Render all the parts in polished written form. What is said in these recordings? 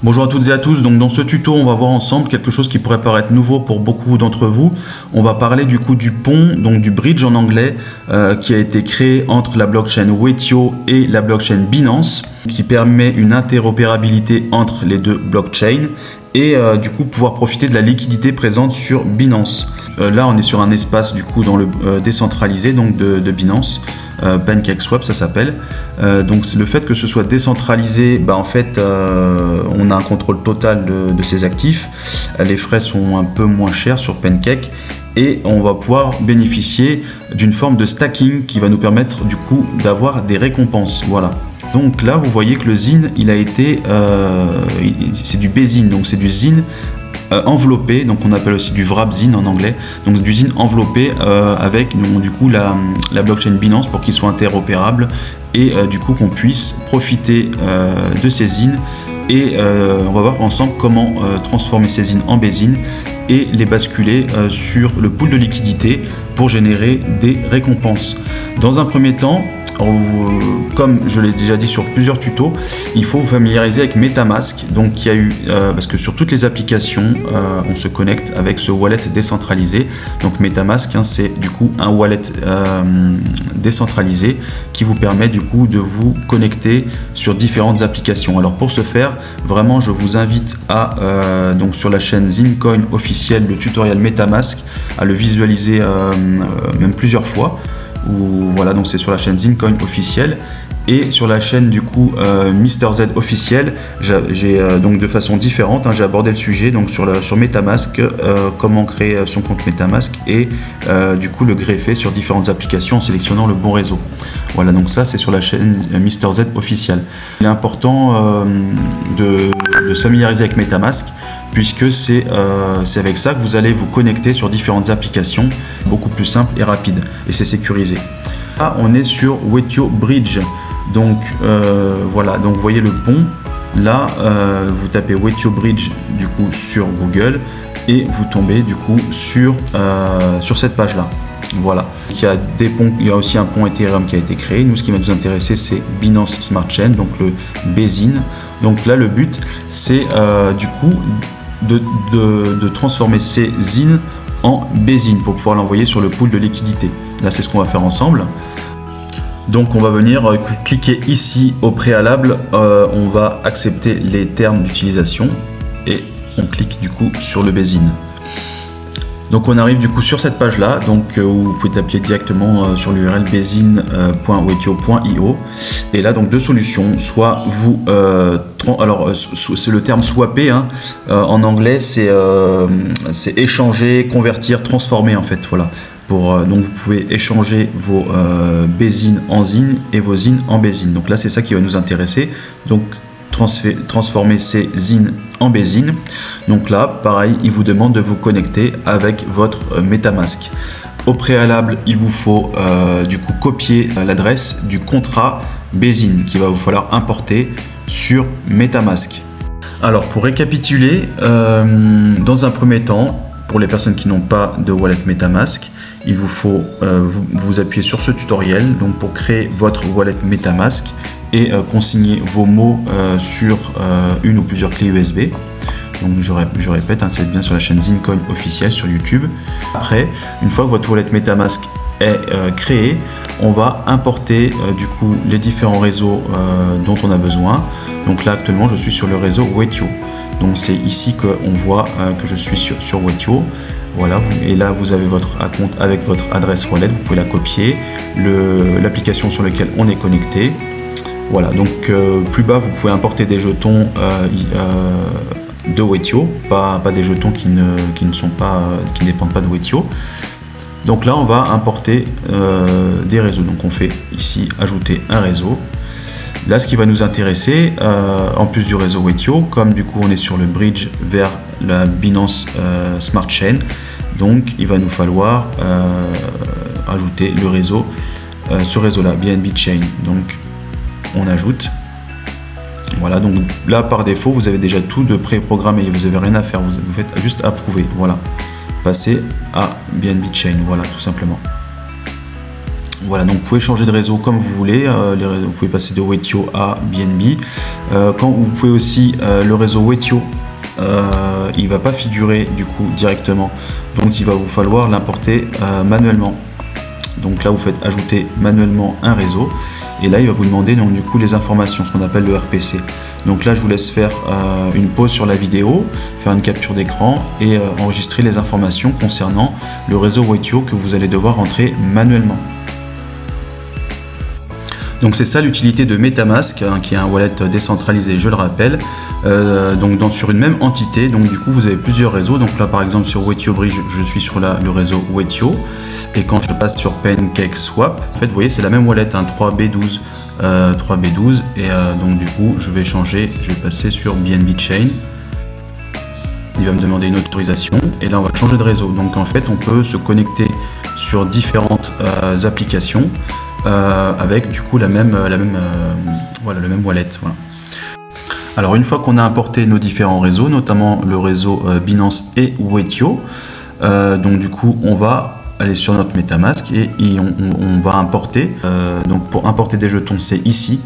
Bonjour à toutes et à tous, donc dans ce tuto on va voir ensemble quelque chose qui pourrait paraître nouveau pour beaucoup d'entre vous. On va parler du coup du pont, donc du bridge en anglais, qui a été créé entre la blockchain Wetio et la blockchain Binance, qui permet une interopérabilité entre les deux blockchains et du coup pouvoir profiter de la liquidité présente sur Binance. Là on est sur un espace du coup dans le décentralisé donc de Binance. PancakeSwap ça s'appelle. Donc le fait que ce soit décentralisé, en fait on a un contrôle total de ses actifs. Les frais sont un peu moins chers sur Pancake et on va pouvoir bénéficier d'une forme de stacking qui va nous permettre du coup d'avoir des récompenses. Voilà. Donc là vous voyez que le ZIN il a été c'est du BZIN, donc c'est du ZIN enveloppé, donc on appelle aussi du WrapZIN en anglais, donc du ZIN enveloppé avec du coup la blockchain Binance pour qu'il soit interopérable et du coup qu'on puisse profiter de ces ZIN et on va voir ensemble comment transformer ces ZIN en BZIN et les basculer sur le pool de liquidité pour générer des récompenses. Dans un premier temps, comme je l'ai déjà dit sur plusieurs tutos, il faut vous familiariser avec MetaMask. Donc il y a eu, parce que sur toutes les applications, on se connecte avec ce wallet décentralisé. Donc MetaMask, c'est du coup un wallet décentralisé qui vous permet du coup de vous connecter sur différentes applications. Alors pour ce faire, vraiment je vous invite à, donc sur la chaîne ZinCoin officielle, le tutoriel MetaMask, à le visualiser même plusieurs fois. Voilà, donc c'est sur la chaîne ZinCoin officielle et sur la chaîne du coup Mr Z officielle. J'ai donc de façon différente, j'ai abordé le sujet donc sur MetaMask, comment créer son compte MetaMask et du coup le greffer sur différentes applications en sélectionnant le bon réseau. Voilà, donc ça c'est sur la chaîne Mr Z officielle. Il est important de se familiariser avec MetaMask puisque c'est avec ça que vous allez vous connecter sur différentes applications, beaucoup plus simple et rapide, et c'est sécurisé. Là, on est sur Wetio Bridge, donc voilà, donc vous voyez le pont, là vous tapez Wetio Bridge du coup sur Google et vous tombez du coup sur cette page là. Voilà, il y a des ponts, il y a aussi un pont Ethereum qui a été créé. Nous, ce qui va nous intéresser, c'est Binance Smart Chain, donc le BZIN. Donc là, le but, c'est du coup de transformer ces ZIN en BZIN pour pouvoir l'envoyer sur le pool de liquidité. Là, c'est ce qu'on va faire ensemble. Donc, on va venir cliquer ici au préalable. On va accepter les termes d'utilisation et on clique du coup sur le BZIN. Donc on arrive du coup sur cette page là, donc où vous pouvez taper directement sur l'URL bezin.wetio.io et là donc deux solutions, soit vous alors c'est le terme swapper en anglais, c'est échanger, convertir, transformer en fait, voilà. Donc vous pouvez échanger vos BZIN en ZIN et vos ZIN en BZIN. Donc là c'est ça qui va nous intéresser. Donc transformer ces ZIN en BZIN. Donc là, pareil, il vous demande de vous connecter avec votre MetaMask. Au préalable, il vous faut du coup copier l'adresse du contrat BZIN qu'il va vous falloir importer sur MetaMask. Alors pour récapituler, dans un premier temps, pour les personnes qui n'ont pas de wallet MetaMask, il vous faut vous appuyer sur ce tutoriel donc pour créer votre wallet MetaMask et consigner vos mots sur une ou plusieurs clés USB. Donc je répète, c'est bien sur la chaîne ZinCoin officielle sur YouTube. Après, une fois que votre wallet MetaMask est créé, on va importer du coup les différents réseaux dont on a besoin. Donc là actuellement je suis sur le réseau Wetio. Donc c'est ici qu'on voit que je suis sur Wetio. Voilà, et là vous avez votre compte avec votre adresse wallet, vous pouvez la copier, l'application sur laquelle on est connecté. Voilà, donc plus bas vous pouvez importer des jetons de Wetio, pas des jetons qui ne dépendent pas de Wetio. Donc là on va importer des réseaux, donc on fait ici ajouter un réseau. Là ce qui va nous intéresser, en plus du réseau Wetio, comme du coup on est sur le bridge vers la Binance Smart Chain, donc il va nous falloir ajouter le réseau, ce réseau là, BNB Chain. Donc on ajoute. Voilà, donc là par défaut vous avez déjà tout de pré-programmé, vous n'avez rien à faire, vous faites juste approuver. Voilà, passer à BNB Chain, voilà, tout simplement. Voilà, donc vous pouvez changer de réseau comme vous voulez, vous pouvez passer de Wetio à BNB. Vous pouvez aussi le réseau Wetio, il ne va pas figurer du coup directement, donc il va vous falloir l'importer manuellement. Donc là vous faites ajouter manuellement un réseau et là il va vous demander donc du coup les informations, ce qu'on appelle le RPC. Donc là je vous laisse faire une pause sur la vidéo, faire une capture d'écran et enregistrer les informations concernant le réseau Wetio que vous allez devoir rentrer manuellement. Donc c'est ça l'utilité de MetaMask, hein, qui est un wallet décentralisé, je le rappelle. Sur une même entité, donc du coup vous avez plusieurs réseaux. Donc là par exemple sur Wetio Bridge, je suis sur le réseau Wetio, et quand je passe sur PancakeSwap, en fait vous voyez c'est la même wallet, hein, 3B12, et donc du coup je vais changer, je vais passer sur BNB Chain. Il va me demander une autorisation et là on va changer de réseau. Donc en fait on peut se connecter sur différentes applications avec du coup le même wallet. Voilà. Alors une fois qu'on a importé nos différents réseaux, notamment le réseau Binance et Wetio, donc du coup on va aller sur notre MetaMask et on va importer. Donc pour importer des jetons, c'est ici.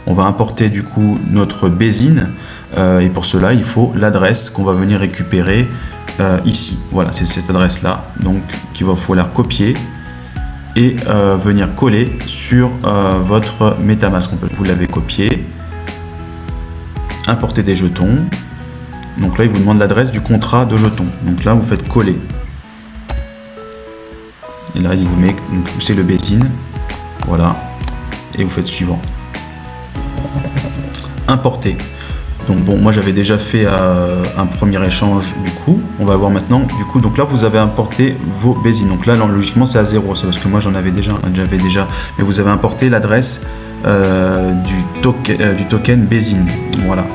On va importer du coup notre Bezin et pour cela il faut l'adresse qu'on va venir récupérer ici. Voilà, c'est cette adresse là, donc qu'il va falloir copier et venir coller sur votre MetaMask. Vous l'avez copié, importer des jetons. Donc là il vous demande l'adresse du contrat de jetons. Donc là vous faites coller. Et là il vous met, c'est le Bezin. Voilà. Et vous faites suivant. Importer. Donc bon, moi j'avais déjà fait un premier échange du coup. On va voir maintenant du coup. Donc là vous avez importé vos Bezin. Donc là logiquement c'est à 0. C'est parce que moi j'en avais déjà. Mais vous avez importé l'adresse du token Bezin. Voilà.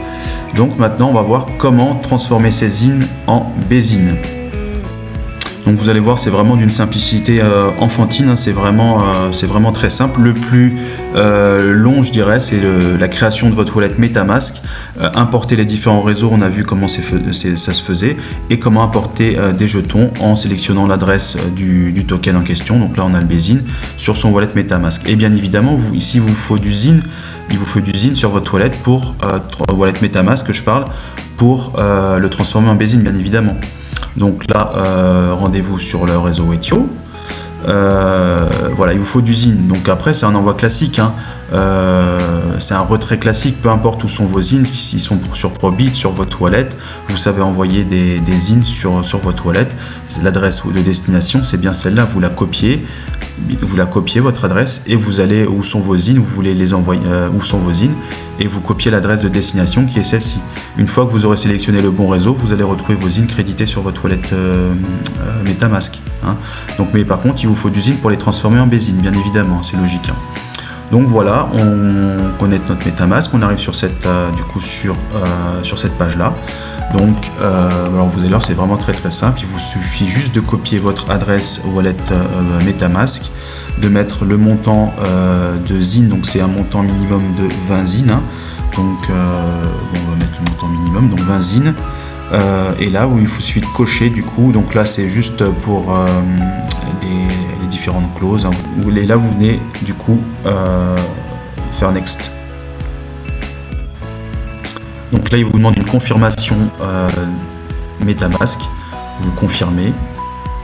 Donc maintenant on va voir comment transformer ces zines en Bezin. Donc vous allez voir, c'est vraiment d'une simplicité enfantine, hein, c'est vraiment très simple. Le plus long, je dirais, c'est la création de votre wallet MetaMask, importer les différents réseaux, on a vu comment ça se faisait, et comment importer des jetons en sélectionnant l'adresse du token en question. Donc là on a le Bezin sur son wallet MetaMask. Et bien évidemment, ici il vous faut du zine, sur votre wallet pour wallet MetaMask que je parle, pour le transformer en Bezin, bien évidemment. Donc là, rendez-vous sur le réseau Wetio. Voilà, il vous faut du zine. Donc après, c'est un envoi classique, hein. C'est un retrait classique, peu importe où sont vos zines, s'ils sont sur Probit, sur votre wallet. Vous savez envoyer des zines sur votre wallet. L'adresse de destination, c'est bien celle-là. Vous la copiez votre adresse et vous allez où sont vos zines, vous voulez les envoyer, où sont vos zines, et vous copiez l'adresse de destination qui est celle-ci. Une fois que vous aurez sélectionné le bon réseau, vous allez retrouver vos zines créditées sur votre wallet MetaMask, hein. Donc, mais par contre, il vous faut du zine pour les transformer en Bezin, bien évidemment, c'est logique, hein. Donc voilà, on connecte notre MetaMask, on arrive sur cette page là. Donc alors vous allez voir, c'est vraiment très simple. Il vous suffit juste de copier votre adresse wallet MetaMask, de mettre le montant de zine, donc c'est un montant minimum de 20 zines, hein. Donc on va mettre le montant minimum, donc 20 zines. Et là où il vous suffit de cocher du coup, donc là c'est juste pour les différentes clauses, hein. Et là vous venez du coup faire next. Donc là il vous demande une confirmation MetaMask, vous confirmez.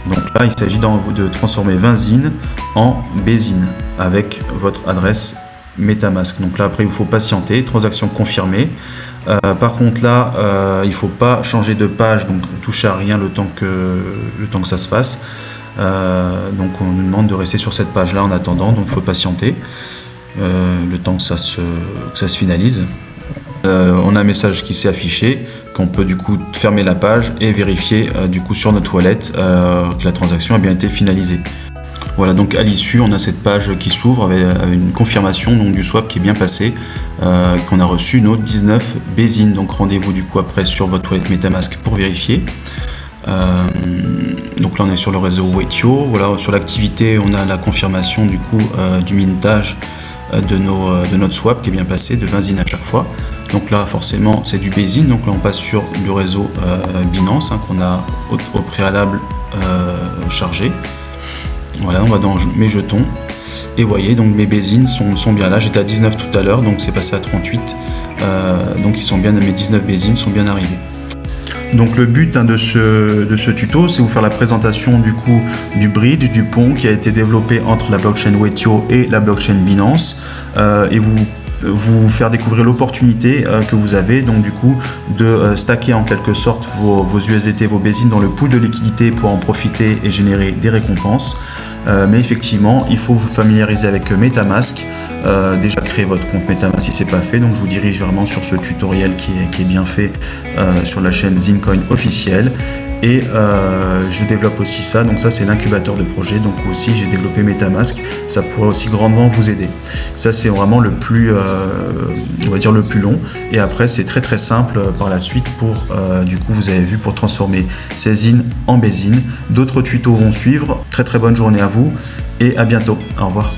Donc là il s'agit de transformer 20 zines en Bezin avec votre adresse MetaMask. Donc là après il faut patienter, transaction confirmée. Par contre là il ne faut pas changer de page, donc toucher à rien le temps que ça se fasse. Donc on nous demande de rester sur cette page là en attendant, donc il faut patienter le temps que ça se finalise. On a un message qui s'est affiché, qu'on peut du coup fermer la page et vérifier du coup sur notre wallet que la transaction a bien été finalisée. Voilà, donc à l'issue on a cette page qui s'ouvre avec une confirmation donc du swap qui est bien passé, qu'on a reçu nos 19 Bezin. Donc rendez-vous du coup après sur votre wallet MetaMask pour vérifier. Donc là on est sur le réseau Wetio. Voilà, sur l'activité on a la confirmation du coup du mintage de notre swap qui est bien passé, de 20 zines à chaque fois. Donc là forcément c'est du Bezin, donc là on passe sur le réseau Binance, hein, qu'on a au préalable chargé. Voilà, on va dans mes jetons Et vous voyez, donc mes Bésines sont bien là. J'étais à 19 tout à l'heure, donc c'est passé à 38. Donc ils sont bien, mes 19 Bésines sont bien arrivés. Donc le but de ce tuto, c'est vous faire la présentation du coup du bridge, du pont qui a été développé entre la blockchain Wetio et la blockchain Binance, et vous faire découvrir l'opportunité que vous avez donc du coup de stacker en quelque sorte vos USDT, vos Bésines dans le pool de liquidité pour en profiter et générer des récompenses. Mais effectivement, il faut vous familiariser avec MetaMask. Déjà créer votre compte MetaMask si ce n'est pas fait, donc je vous dirige vraiment sur ce tutoriel qui est bien fait sur la chaîne Zincoin officielle. Et je développe aussi ça, donc ça c'est l'incubateur de projet, donc aussi j'ai développé MetaMask, ça pourrait aussi grandement vous aider. Ça c'est vraiment le plus, on va dire le plus long, et après c'est très très simple par la suite pour, du coup vous avez vu, pour transformer ces ZIN en Bésines. D'autres tutos vont suivre, très très bonne journée à vous, et à bientôt, au revoir.